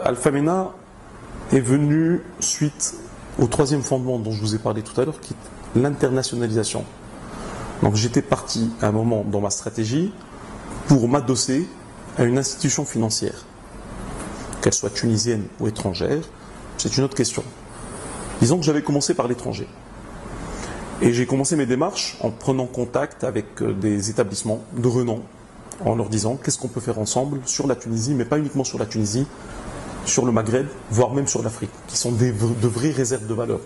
Alpha MENA est venu suite au troisième fondement dont je vous ai parlé tout à l'heure, qui est l'internationalisation. Donc j'étais parti à un moment dans ma stratégie pour m'adosser à une institution financière, qu'elle soit tunisienne ou étrangère, c'est une autre question. Disons que j'avais commencé par l'étranger. Et j'ai commencé mes démarches en prenant contact avec des établissements de renom, en leur disant qu'est-ce qu'on peut faire ensemble sur la Tunisie, mais pas uniquement sur la Tunisie, sur le Maghreb, voire même sur l'Afrique, qui sont de vraies réserves de valeur.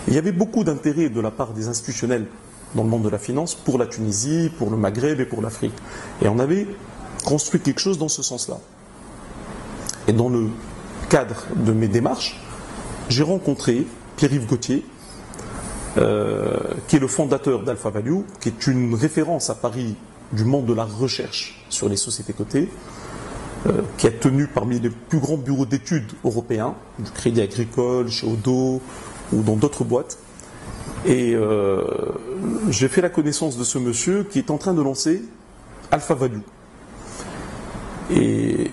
Et il y avait beaucoup d'intérêt de la part des institutionnels dans le monde de la finance pour la Tunisie, pour le Maghreb et pour l'Afrique. Et on avait construit quelque chose dans ce sens-là. Et dans le cadre de mes démarches, j'ai rencontré Pierre-Yves Gauthier, qui est le fondateur d'Alpha Value, qui est une référence à Paris du monde de la recherche sur les sociétés cotées, qui a tenu parmi les plus grands bureaux d'études européens, du Crédit Agricole, chez Odo ou dans d'autres boîtes. Et j'ai fait la connaissance de ce monsieur qui est en train de lancer Alpha Value. Et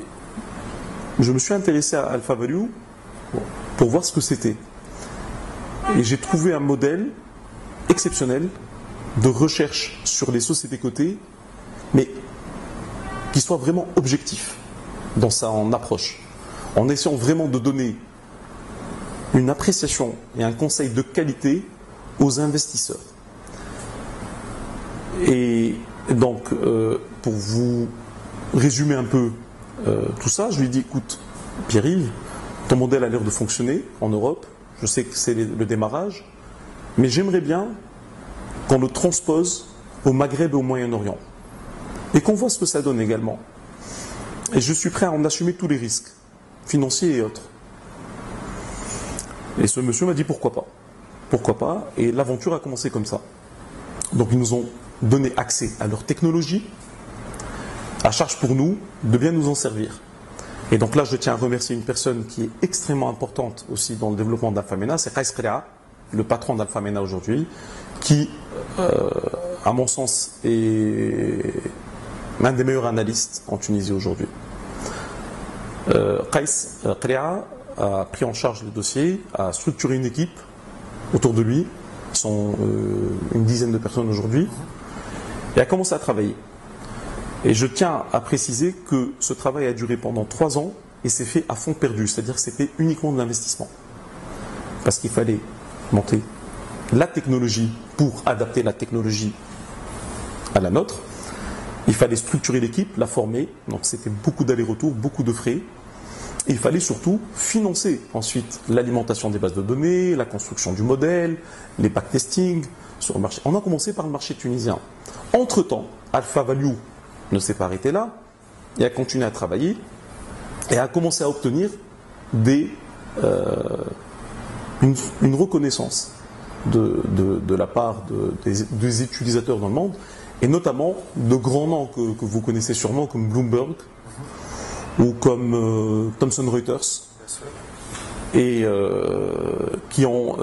je me suis intéressé à Alpha Value pour voir ce que c'était. Et j'ai trouvé un modèle exceptionnel de recherche sur les sociétés cotées, mais qui soit vraiment objectif dans sa approche, en essayant vraiment de donner une appréciation et un conseil de qualité aux investisseurs. Et donc, pour vous résumer un peu tout ça, je lui ai dit, écoute, Pierre-Yves, ton modèle a l'air de fonctionner en Europe, je sais que c'est le démarrage, mais j'aimerais bien qu'on le transpose au Maghreb et au Moyen-Orient. Et qu'on voit ce que ça donne également. Et je suis prêt à en assumer tous les risques, financiers et autres. Et ce monsieur m'a dit pourquoi pas. Pourquoi pas. Et l'aventure a commencé comme ça. Donc ils nous ont donné accès à leur technologie, à charge pour nous de bien nous en servir. Et donc là, je tiens à remercier une personne qui est extrêmement importante aussi dans le développement d'Alpha MENA, c'est Qais Qria, le patron d'Alpha MENA aujourd'hui, qui, à mon sens, est l'un des meilleurs analystes en Tunisie aujourd'hui. Qais Qria a pris en charge le dossier, a structuré une équipe autour de lui, ils sont une dizaine de personnes aujourd'hui, et a commencé à travailler. Et je tiens à préciser que ce travail a duré pendant 3 ans et s'est fait à fond perdu, c'est-à-dire que c'était uniquement de l'investissement. Parce qu'il fallait monter la technologie pour adapter la technologie à la nôtre. Il fallait structurer l'équipe, la former, donc c'était beaucoup d'allers-retours, beaucoup de frais. Et il fallait surtout financer ensuite l'alimentation des bases de données, la construction du modèle, les backtesting sur le marché. On a commencé par le marché tunisien. Entre-temps, Alpha Value ne s'est pas arrêté là, et a continué à travailler, et a commencé à obtenir une reconnaissance de la part des utilisateurs dans le monde, et notamment de grands noms que vous connaissez sûrement, comme Bloomberg, ou comme Thomson Reuters, et qui ont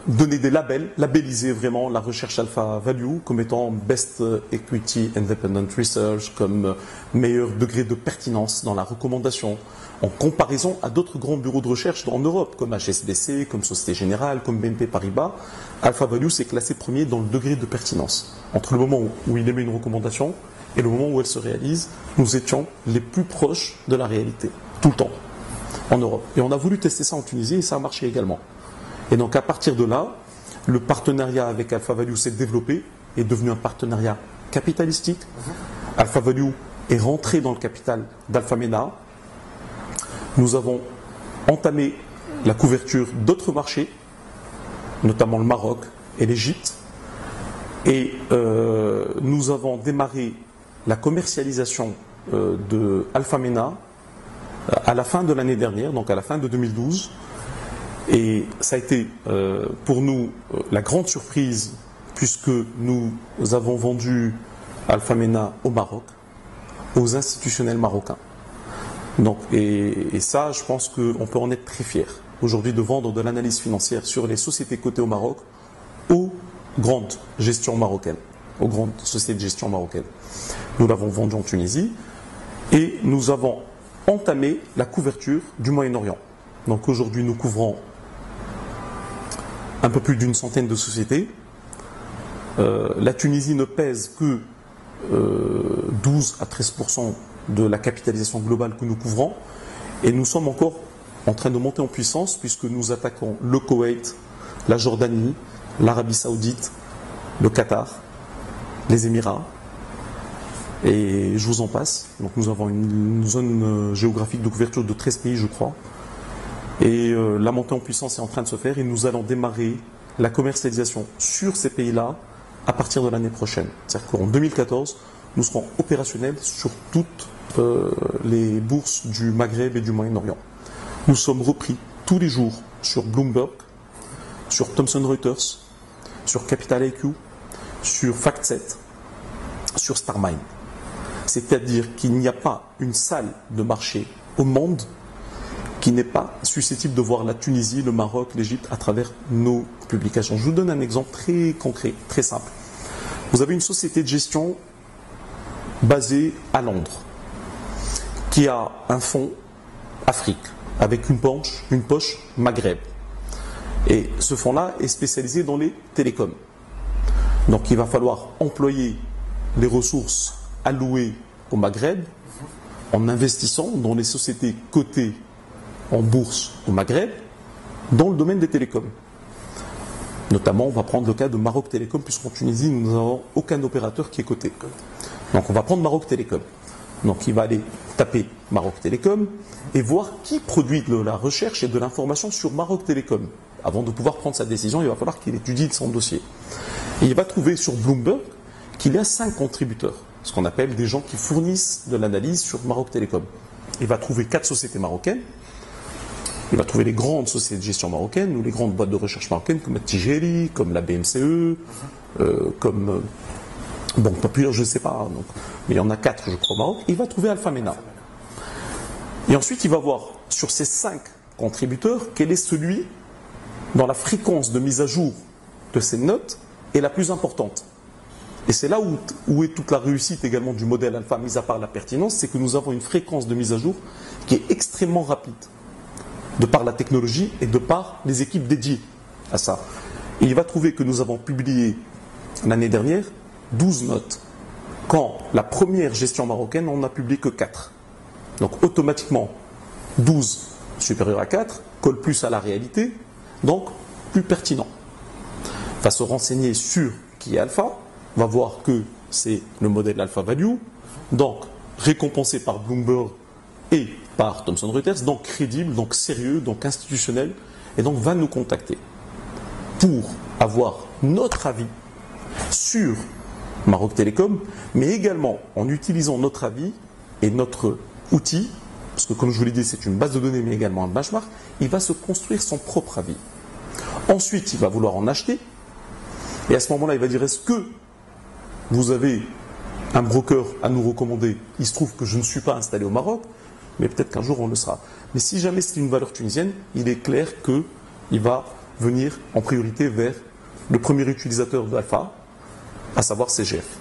donné des labels, labellisé vraiment la recherche Alpha Value comme étant Best Equity Independent Research, comme meilleur degré de pertinence dans la recommandation, en comparaison à d'autres grands bureaux de recherche en Europe, comme HSBC, comme Société Générale, comme BNP Paribas. Alpha Value s'est classé premier dans le degré de pertinence. Entre le moment où il émet une recommandation et le moment où elle se réalise, nous étions les plus proches de la réalité, tout le temps, en Europe. Et on a voulu tester ça en Tunisie et ça a marché également. Et donc à partir de là, le partenariat avec Alpha Value s'est développé, est devenu un partenariat capitalistique. Alpha Value est rentré dans le capital d'Alpha MENA. Nous avons entamé la couverture d'autres marchés, notamment le Maroc et l'Égypte. Et nous avons démarré la commercialisation de Alpha MENA à la fin de l'année dernière, donc à la fin de 2012. Et ça a été pour nous la grande surprise, puisque nous avons vendu Alpha MENA au Maroc, aux institutionnels marocains. Donc, et ça, je pense qu'on peut en être très fier aujourd'hui de vendre de l'analyse financière sur les sociétés cotées au Maroc aux grandes gestions marocaines, aux grandes sociétés de gestion marocaines. Nous l'avons vendu en Tunisie et nous avons entamer la couverture du Moyen-Orient. Donc aujourd'hui, nous couvrons un peu plus d'une centaine de sociétés. La Tunisie ne pèse que 12 à 13% de la capitalisation globale que nous couvrons. Et nous sommes encore en train de monter en puissance puisque nous attaquons le Koweït, la Jordanie, l'Arabie Saoudite, le Qatar, les Émirats. Et je vous en passe. Donc nous avons une zone géographique de couverture de 13 pays, je crois. Et la montée en puissance est en train de se faire et nous allons démarrer la commercialisation sur ces pays-là à partir de l'année prochaine. C'est-à-dire qu'en 2014, nous serons opérationnels sur toutes les bourses du Maghreb et du Moyen-Orient. Nous sommes repris tous les jours sur Bloomberg, sur Thomson Reuters, sur Capital IQ, sur FactSet, sur Starmine. C'est-à-dire qu'il n'y a pas une salle de marché au monde qui n'est pas susceptible de voir la Tunisie, le Maroc, l'Égypte à travers nos publications. Je vous donne un exemple très concret, très simple. Vous avez une société de gestion basée à Londres qui a un fonds Afrique avec une poche Maghreb. Et ce fonds-là est spécialisé dans les télécoms. Donc il va falloir employer les ressources allouées au Maghreb en investissant dans les sociétés cotées en bourse au Maghreb dans le domaine des télécoms. Notamment, on va prendre le cas de Maroc Télécom, puisqu'en Tunisie, nous n'avons aucun opérateur qui est coté. Donc on va prendre Maroc Télécom. Donc il va aller taper Maroc Télécom et voir qui produit de la recherche et de l'information sur Maroc Télécom. Avant de pouvoir prendre sa décision, il va falloir qu'il étudie son dossier. Et il va trouver sur Bloomberg qu'il y a 5 contributeurs, ce qu'on appelle des gens qui fournissent de l'analyse sur Maroc Télécom. Il va trouver 4 sociétés marocaines. Il va trouver les grandes sociétés de gestion marocaines ou les grandes boîtes de recherche marocaines comme la Tijeri, comme la BMCE, comme Banque Populaire, je ne sais pas. Donc, mais il y en a 4, je crois, au Maroc. Il va trouver Alpha Mena. Et ensuite, il va voir sur ces 5 contributeurs quel est celui dont la fréquence de mise à jour de ces notes est la plus importante. Et c'est là où est toute la réussite également du modèle alpha, mis à part la pertinence, c'est que nous avons une fréquence de mise à jour qui est extrêmement rapide, de par la technologie et de par les équipes dédiées à ça. Et il va trouver que nous avons publié l'année dernière 12 notes, quand la première gestion marocaine, on n'a publié que 4. Donc automatiquement, 12 supérieur à 4 colle plus à la réalité, donc plus pertinent. Va se renseigner sur qui est alpha, va voir que c'est le modèle Alpha Value, donc récompensé par Bloomberg et par Thomson Reuters, donc crédible, donc sérieux, donc institutionnel, et donc va nous contacter pour avoir notre avis sur Maroc Télécom, mais également en utilisant notre avis et notre outil, parce que comme je vous l'ai dit, c'est une base de données, mais également un benchmark, il va se construire son propre avis. Ensuite, il va vouloir en acheter, et à ce moment-là, il va dire, est-ce que vous avez un broker à nous recommander? Il se trouve que je ne suis pas installé au Maroc, mais peut-être qu'un jour on le sera. Mais si jamais c'est une valeur tunisienne, il est clair qu'il va venir en priorité vers le premier utilisateur d'Alpha, à savoir CGF.